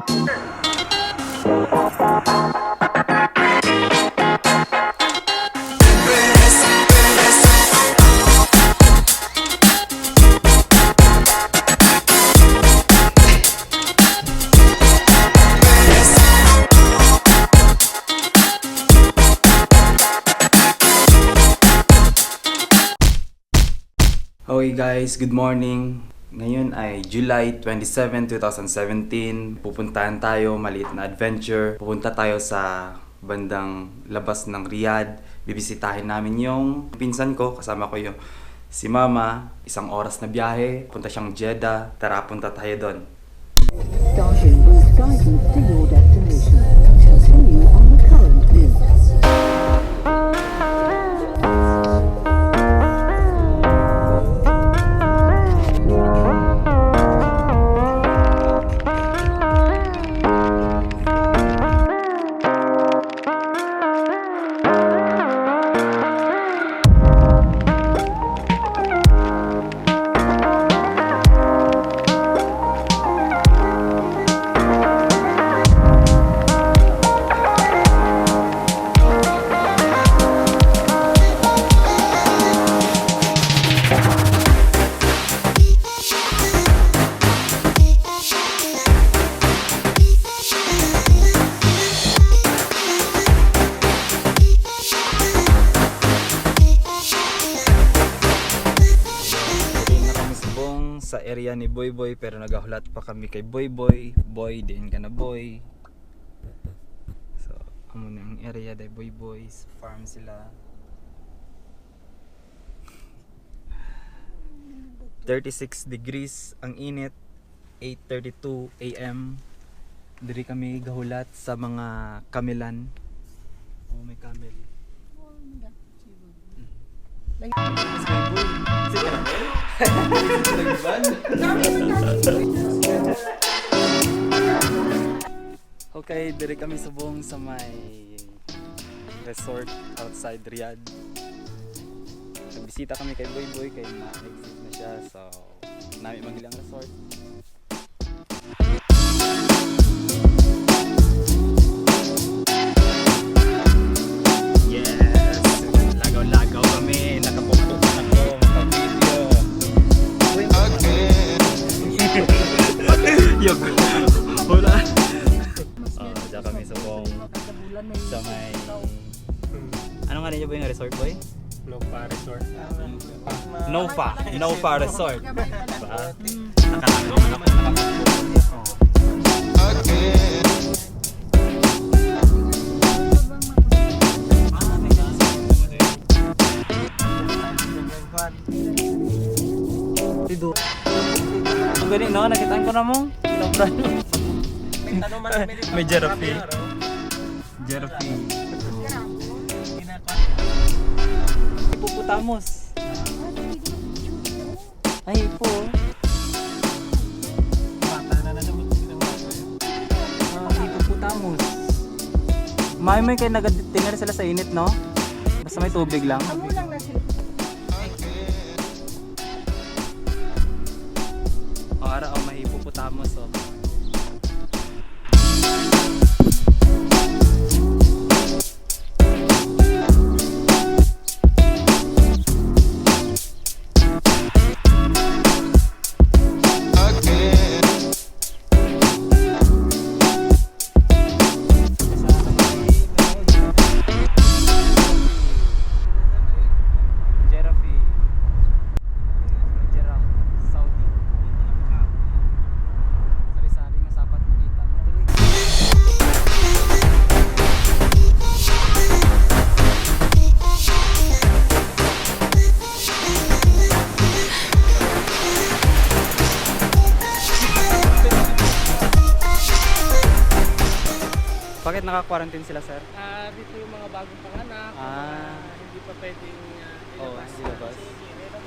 Okay guys, good morning. Ngayon ay July 27, 2017. Pupuntahan tayo, maliit na adventure. Pupunta tayo sa bandang labas ng Riyadh. Bibisitahin namin yung pinsan ko, kasama ko yung si Mama. Isang oras na biyahe, punta siyang Jeddah. Tara, punta tayo doon. Starting with guidance to your destination. Continue on the current route. Sa area ni Boy Boy, pero nagahulat pa kami kay Boy Boy. Boy din ka na boy. So amo na yung area dai Boy Boys farm sila. 36 degrees ang init. 8:32 AM. Diri kami gahulat sa mga kamelan. Oh, may camel. Okay, dire kami subong sa may resort outside Riyadh. Nagbisita kami kay Boy Boy kay na-exit na siya, so namin magilang resort. Lagaw-lagaw kami, nakapukpuk na ako, maka-video. Yok, wala. Diyan kami subong sa may... Ano nga ninyo ba yung resort, Boy? Nofa Resort. Nofa Resort. Diba? Nakalagaw man ako, nakapukpuk. Tido. Ang galing no, nakitaan ko na mo. May giraffe. Giraffe. Hippopotamus. Ay po. Hippopotamus. May kayo nagatingan sila sa init no? Basta may tubig lang. Para may hippopotamus oh. Bakit naka-quarantine sila, sir? Dito yung mga bagong panganak. Hindi pa pwedeng ilabas. Ilabas.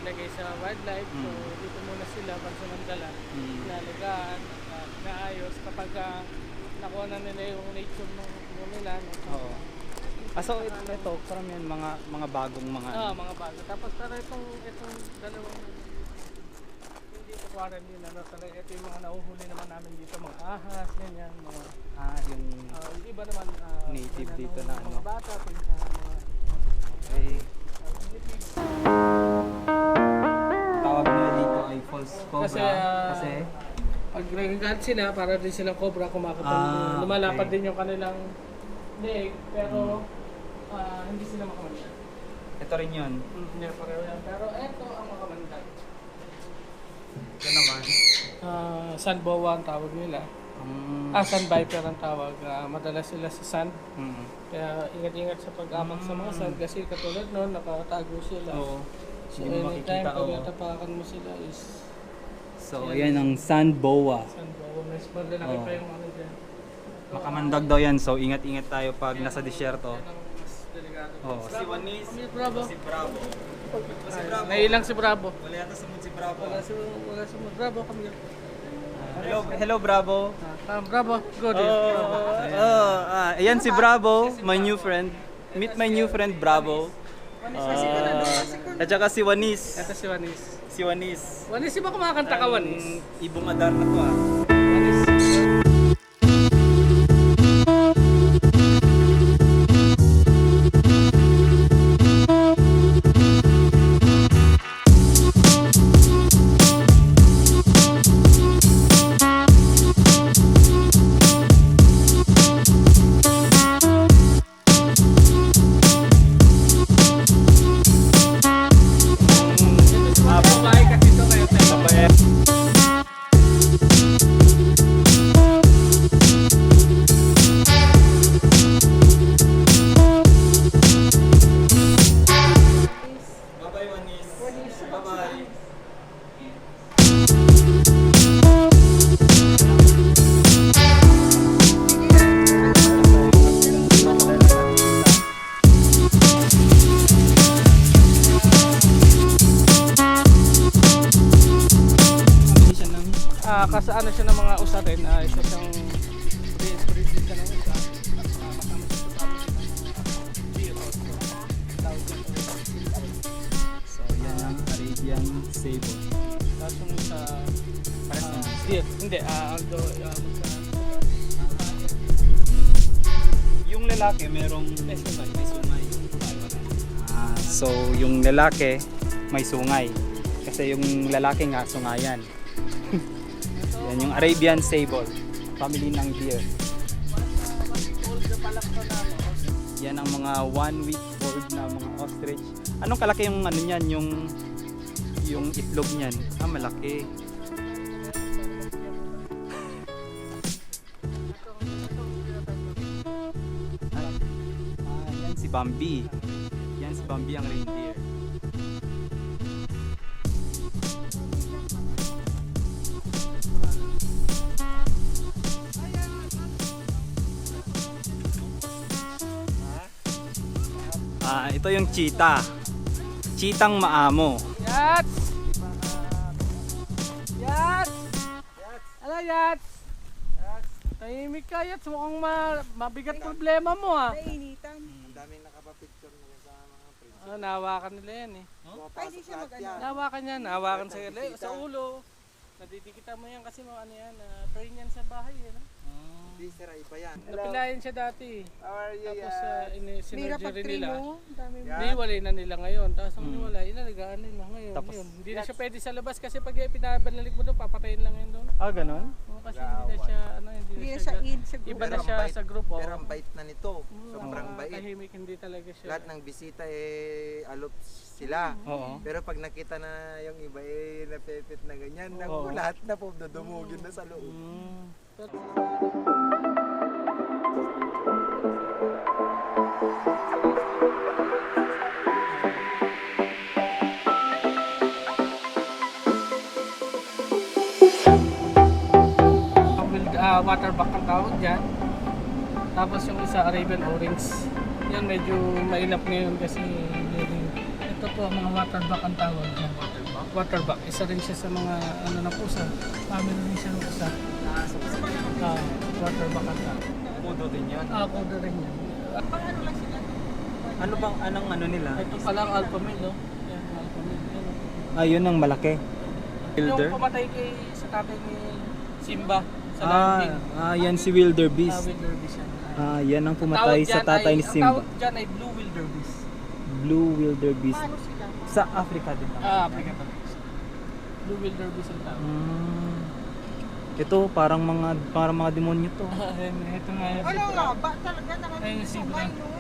Ilagay sa wildlife. So dito muna sila pansamantala. Lalagaan, naayos kapag nakuha na nila yung nature ng nila. Oo. So ito karamihan mga bagong mga mga bago. Tapos pero itong dalawang hindi pa aquarium nila. Ito yung mga nauhuli naman namin dito, mga ahas, ganyan, mga Yung yung iba naman native ganyan, dito na mga ano. bata, mga Okay. guinea Tawag nila dito ay false cobra. Kasi, Kasi pag nagagalit sila, para din silang cobra, kumakapal. Lumalapad din yung kanilang leg, pero hindi sila makamandag. ito rin yun. Hindi pareho yan. Pero eto ang makamandag. Ito naman. Sand boa ang tawag nila. Sand viper ang tawag. Madalas sila sa sand. Kaya ingat-ingat sa pag-amak sa mga sand kasi katulad noon, nakatago sila. Oo. So Hindi mo anytime makikita, pag oo. natapakan mo sila is So, ayan ang sand boa. sand boa. Mas malalaki Oo. pa yung ano dyan. Makamandag daw yan. So, ingat-ingat tayo pag nasa disyerto. Yan ang mas delikado. Oh, si Juanis. Kami Bravo. Si Bravo. Si Bravo. Nailang si Bravo. Wala yata sa mood si Bravo. Wala si Bravo kami. Hello Bravo. Bravo. Good. Ayan si Bravo, my new friend. Meet my new friend Bravo. At saka si Juanis. Ito si Wanis. Si Juanis. Wanis, di ba kumakanta ka, Wanis? Ibong Adar na to ah. Wanis. Babae kasi ito kayo tayo. Bye-bye Juanis. Bye-bye. Kasi ano siya ng mga usa rin, isa siyang breed siya ng usa. Kasama siya sa family ng mga deer or tawag yan, So yan ang Arabian Sable. tapos yung sa Pares na. deer, hindi, although Yung lalaki merong May sungay. May sungay. So yung lalaki may sungay. Kasi yung lalaki nga sungayan. Yan yung Arabian Sable. Family ng deer. old na pala ko na ano. Yan ang mga 1 week old na mga ostrich. Anong kalaki yung ano niyan, yung itlog niyan? Malaki. Yan si Bambi. Yan si Bambi ang reindeer. Ito yung cheetah. Cheetang maamo. Yats! Yats! Ano Yats? Tahimik ka Yats, mukhang mabigat problema mo ah. Nainitan. Nahawakan nila yan eh. Ay, di siya mag-ano. Nahawakan yan, nahawakan sa ulo. Nadidikitan mo yan kasi mga ano yan, train yan sa bahay eh. No? Hindi, sir, iba yan. Napilayan siya dati. How are you, Tapos Mira, sinergery pag-train nila. mo, dami mo. Niwalay na nila ngayon. Tapos ang niwalay, inalagaan nila ngayon. Tapos- Yun. Hindi na siya pwede sa labas kasi pag pinabanalik mo doon, papatayin lang yun doon. Ganon? Oo, kasi hindi na siya, Hindi na siya in sa Iba group. na siya sa group. Pero ang bait na nito. Sobrang bait. Tahimik, hindi talaga siya. Lahat ng bisita alop sila. Oo. Pero pag nakita na yung iba napepet na ganyan, Oo. lahat na po dudumugin na sa loob. Waterback ang tawag dyan. Tapos yung isa Arabian Orange. Yan medyo mainap ngayon kasi ito po mga waterback ang tawag dyan. Waterback. Isa rin siya sa mga ano na pusa. Family rin siya ng pusa. Waterback ang tawag. Kudo din yan. Kudo rin yan. Ano bang anong ano nila? Ito palang alpha male, no? Yan, alpha male. Yan. Yun ang malaki. Wilder? Yung pumatay sa tatay ni Simba sa Lion King. Yan si Wildebeest. Wildebeest yan. Yan ang pumatay Tawag sa dyan tatay ay- ni Simba. Ang tawag dyan ay Blue Wildebeest. Blue Wildebeest. Sa Africa din ba? Africa talaga. Blue Wildebeest ang tawag. Ito parang mga demonyo to. Ito nga yung Ano zebra. nga ba talaga Ayun yung zebra. nakakasabay no?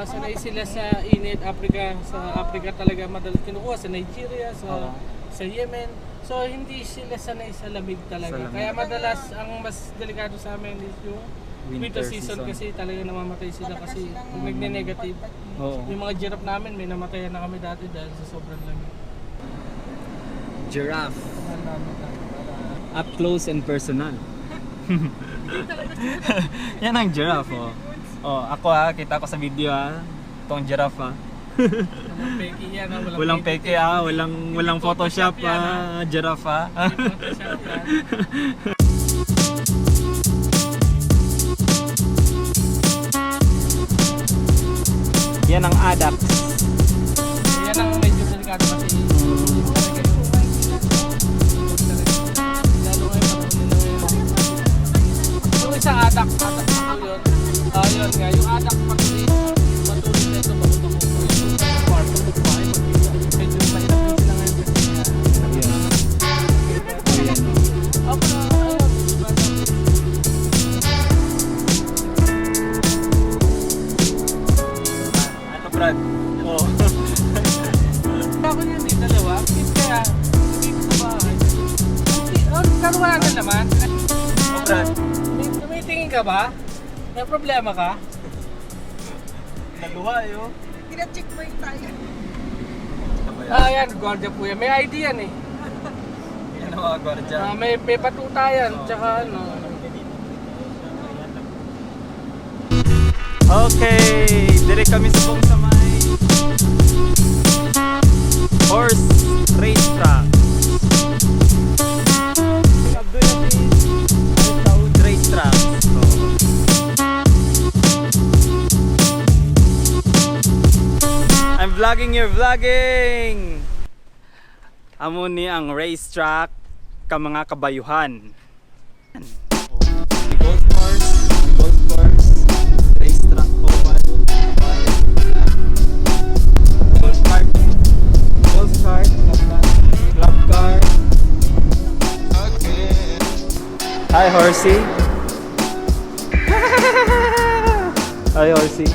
Sanay sila sa init Africa. Sa Africa talaga madalas kinukuha. Sa Nigeria, sa Yemen. So hindi sila sanay sa lamig talaga. Sa lamig. Kaya madalas ang mas delikado sa amin is yung winter Winter season season. kasi talaga namamatay sila kasi pag nagne-negative. Oo. Yung mga giraffe namin may namatayan na kami dati dahil sa sobrang lamig. Giraffe. Up close and personal. Yan ang giraffe, oh. Oh, ako kita ko sa video itong giraffe Walang peke yan. Walang peke walang Photoshop giraffe Photoshop yan. Yan ang Adax. Yan ang medyo delikado kasi lalo ngayon yung isang adak na po yun. Yun nga, yung adak patuloy na ito magutok po yung part of the fire. Medyo mahirap din sila ngayon kasi Ayan. ako na, ayun, diba? Ano Brad? Oh. Ako yun din, dalawa. Kaya, hindi ko sa bahay. Karuha na naman. Oh Brad. Tumitingin ka ba? May problema ka? Naluha yo. Pina-check mo yung tayo. Yan, guardia po yan. May ID yan eh. Yan ang mga gwardiya. May patuta yan, tsaka ano. Okay, dire kami subong sa may horse racetrack. Saud racetrack. I'm vlogging, you're vlogging. Amo ni ang racetrack ka mga kabayuhan. Golf course, racetrack oval, golf cart, club car. Hi Horsey. Hi Horsey.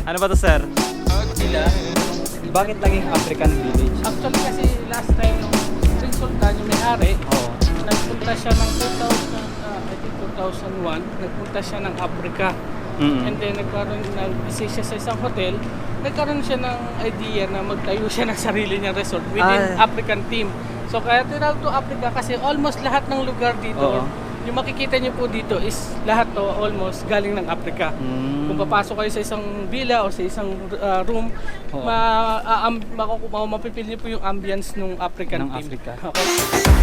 Ano ba to sir? Bakit naging African village? Actually kasi last time nung Sultan yung may-ari, Oo. nagpunta siya ng 2001, nagpunta siya ng Africa. And then nag-stay siya sa isang hotel, nagkaroon siya ng idea na magtayo siya ng sarili niyang resort within African team. So kaya tinawag to Africa kasi almost lahat ng lugar dito, Oo. yung makikita niyo po dito is lahat to almost galing ng Africa. Kung papasok kayo sa isang villa o sa isang room, Oo. mapipili niyo po yung ambience ng African Ng team. Africa. Okay.